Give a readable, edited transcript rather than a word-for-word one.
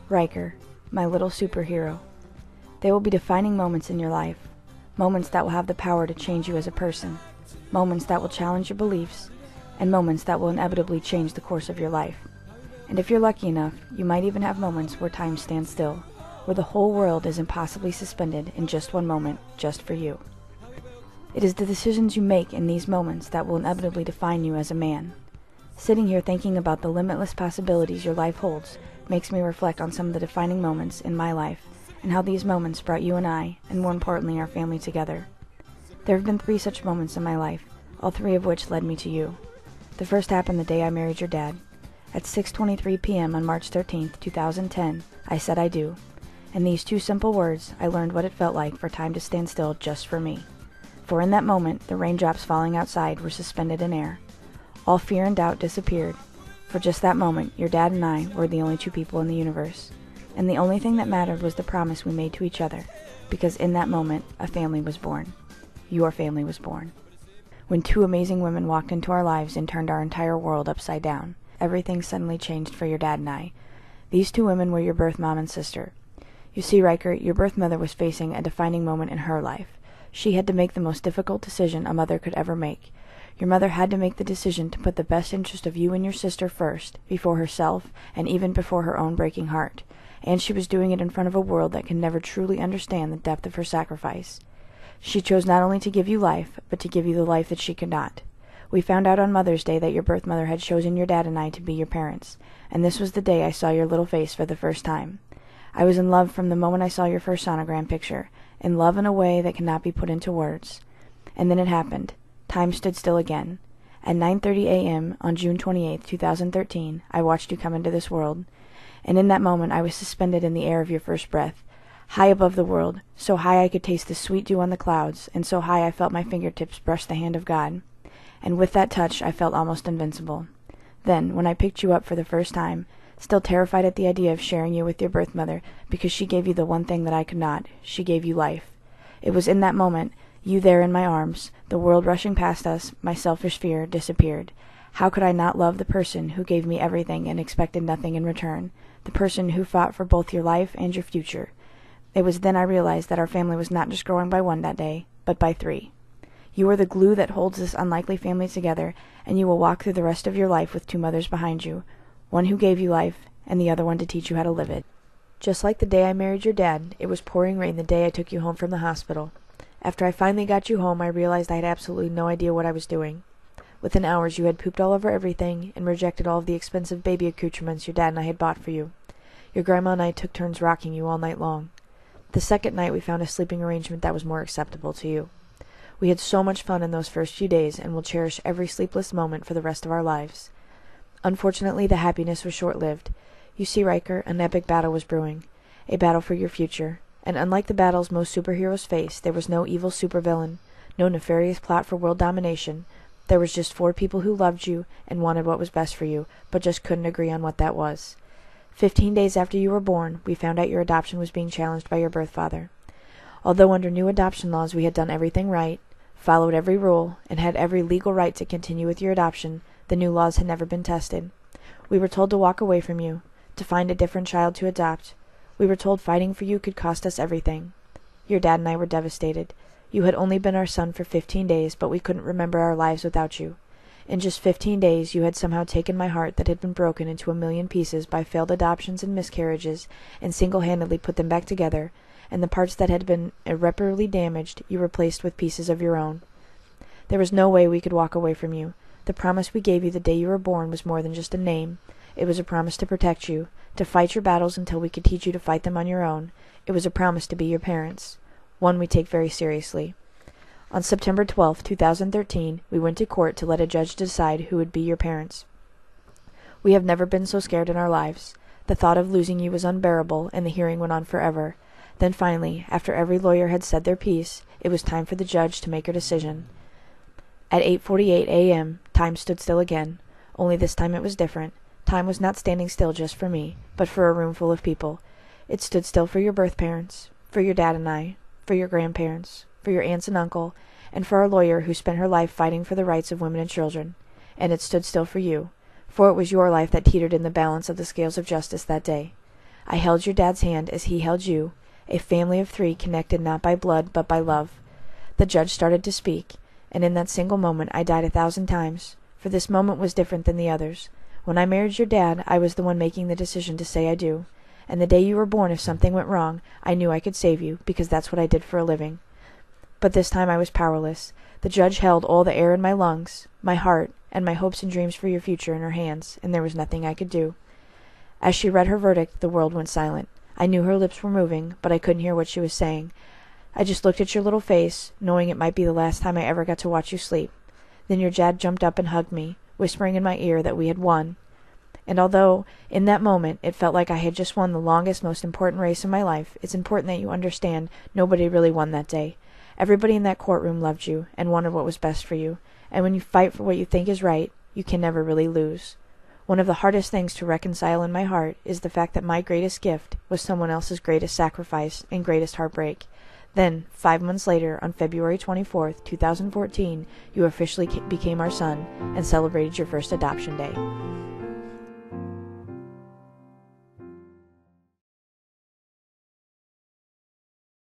Riker, my little superhero. They will be defining moments in your life, moments that will have the power to change you as a person, moments that will challenge your beliefs, and moments that will inevitably change the course of your life. And if you're lucky enough, you might even have moments where time stands still, where the whole world is impossibly suspended in just one moment, just for you. It is the decisions you make in these moments that will inevitably define you as a man. Sitting here thinking about the limitless possibilities your life holds makes me reflect on some of the defining moments in my life and how these moments brought you and I, and more importantly our family, together. There have been 3 such moments in my life, all 3 of which led me to you. The first happened the day I married your dad. At 6:23 p.m. on March 13th, 2010, I said I do. In these 2 simple words, I learned what it felt like for time to stand still just for me. For in that moment, the raindrops falling outside were suspended in air. All fear and doubt disappeared. For just that moment, your dad and I were the only 2 people in the universe. And the only thing that mattered was the promise we made to each other, because in that moment, a family was born. Your family was born. When 2 amazing women walked into our lives and turned our entire world upside down, everything suddenly changed for your dad and I. These 2 women were your birth mom and sister. You see, Riker, your birth mother was facing a defining moment in her life. She had to make the most difficult decision a mother could ever make. Your mother had to make the decision to put the best interest of you and your sister first, before herself, and even before her own breaking heart. And she was doing it in front of a world that can never truly understand the depth of her sacrifice. She chose not only to give you life, but to give you the life that she could not. We found out on Mother's Day that your birth mother had chosen your dad and I to be your parents, and this was the day I saw your little face for the first time. I was in love from the moment I saw your first sonogram picture, in love in a way that cannot be put into words. And then it happened. Time stood still again. At 9:30 a.m. on June 28, 2013, I watched you come into this world, and in that moment I was suspended in the air of your first breath, high above the world, so high I could taste the sweet dew on the clouds, and so high I felt my fingertips brush the hand of God. And with that touch I felt almost invincible. Then, when I picked you up for the first time, still terrified at the idea of sharing you with your birth mother, because she gave you the one thing that I could not, she gave you life. It was in that moment, you there in my arms, the world rushing past us, my selfish fear disappeared. How could I not love the person who gave me everything and expected nothing in return, the person who fought for both your life and your future? It was then I realized that our family was not just growing by 1 that day, but by 3. You are the glue that holds this unlikely family together, and you will walk through the rest of your life with 2 mothers behind you, one who gave you life, and the other one to teach you how to live it. Just like the day I married your dad, it was pouring rain the day I took you home from the hospital. After I finally got you home, I realized I had absolutely no idea what I was doing. Within hours, you had pooped all over everything and rejected all of the expensive baby accoutrements your dad and I had bought for you. Your grandma and I took turns rocking you all night long. The second night, we found a sleeping arrangement that was more acceptable to you. We had so much fun in those first few days and will cherish every sleepless moment for the rest of our lives. Unfortunately, the happiness was short-lived. You see, Riker, an epic battle was brewing, a battle for your future. And unlike the battles most superheroes face, there was no evil supervillain, no nefarious plot for world domination. There was just 4 people who loved you and wanted what was best for you, but just couldn't agree on what that was. 15 days after you were born, we found out your adoption was being challenged by your birth father. Although under new adoption laws we had done everything right, followed every rule, and had every legal right to continue with your adoption, the new laws had never been tested. We were told to walk away from you, to find a different child to adopt. We were told fighting for you could cost us everything. Your dad and I were devastated. You had only been our son for 15 days, but we couldn't remember our lives without you. In just 15 days, you had somehow taken my heart that had been broken into a million pieces by failed adoptions and miscarriages, and single-handedly put them back together, and the parts that had been irreparably damaged you replaced with pieces of your own. There was no way we could walk away from you. The promise we gave you the day you were born was more than just a name. It was a promise to protect you, to fight your battles until we could teach you to fight them on your own. It was a promise to be your parents, one we take very seriously. On September 12, 2013, we went to court to let a judge decide who would be your parents. We have never been so scared in our lives. The thought of losing you was unbearable, and the hearing went on forever. Then finally, after every lawyer had said their piece, it was time for the judge to make her decision. At 8:48 a.m., time stood still again, only this time it was different. Time was not standing still just for me, but for a room full of people. It stood still for your birth parents, for your dad and I, for your grandparents, for your aunts and uncle, and for our lawyer who spent her life fighting for the rights of women and children. And it stood still for you, for it was your life that teetered in the balance of the scales of justice that day. I held your dad's hand as he held you, a family of 3 connected not by blood but by love. The judge started to speak, and in that single moment I died 1,000 times, for this moment was different than the others. When I married your dad, I was the one making the decision to say I do. And the day you were born, if something went wrong, I knew I could save you, because that's what I did for a living. But this time I was powerless. The judge held all the air in my lungs, my heart, and my hopes and dreams for your future in her hands, and there was nothing I could do. As she read her verdict, the world went silent. I knew her lips were moving, but I couldn't hear what she was saying. I just looked at your little face, knowing it might be the last time I ever got to watch you sleep. Then your dad jumped up and hugged me, whispering in my ear that we had won. And although, in that moment, it felt like I had just won the longest, most important race in my life, it's important that you understand nobody really won that day. Everybody in that courtroom loved you and wanted what was best for you, and when you fight for what you think is right, you can never really lose. One of the hardest things to reconcile in my heart is the fact that my greatest gift was someone else's greatest sacrifice and greatest heartbreak. Then, 5 months later, on February 24th, 2014, you officially became our son and celebrated your first adoption day.